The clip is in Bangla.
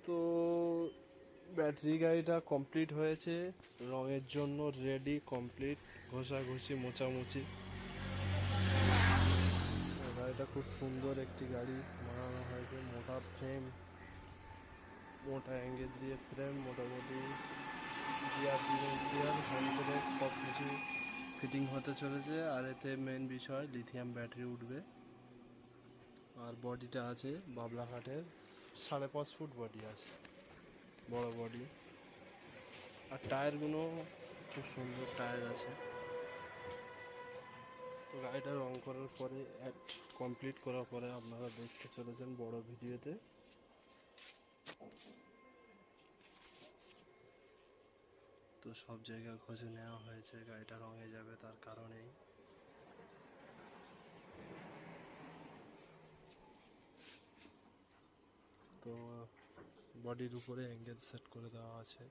তো ব্যাটারি গাড়িটা কমপ্লিট হয়েছে, রঙের জন্য রেডি কমপ্লিট, ঘষাঘষি মোছামুছি। গাড়িটা খুব সুন্দর একটি গাড়ি বানানো হয়েছে, মোটা ফ্রেম, মোটা অ্যাঙ্গেল দিয়ে ফ্রেম, মোটামুটি গিয়ার ডিফারেন্সিয়াল হ্যান্ড ব্রেক সব কিছু ফিটিং হতে চলেছে। আর এতে মেন বিষয় লিথিয়াম ব্যাটারি উঠবে। আর বডিটা আছে বাবলা কাঠের, 5.5 ফুট বডি আছে, বড় বডি। আর টায়ারগুলো খুব সুন্দর টায়ার আছে। তো গাড়িটা রং করার পরে কমপ্লিট করার পরে আপনারা দেখতে চলেছেন বড় ভিডিওতে। তো সব জায়গা খোঁজে নেওয়া হয়েছে, গাড়িটা রঙে যাবে তার কারণেই। তো বডির উপরে অ্যাঙ্গেল সেট করে দেওয়া আছে।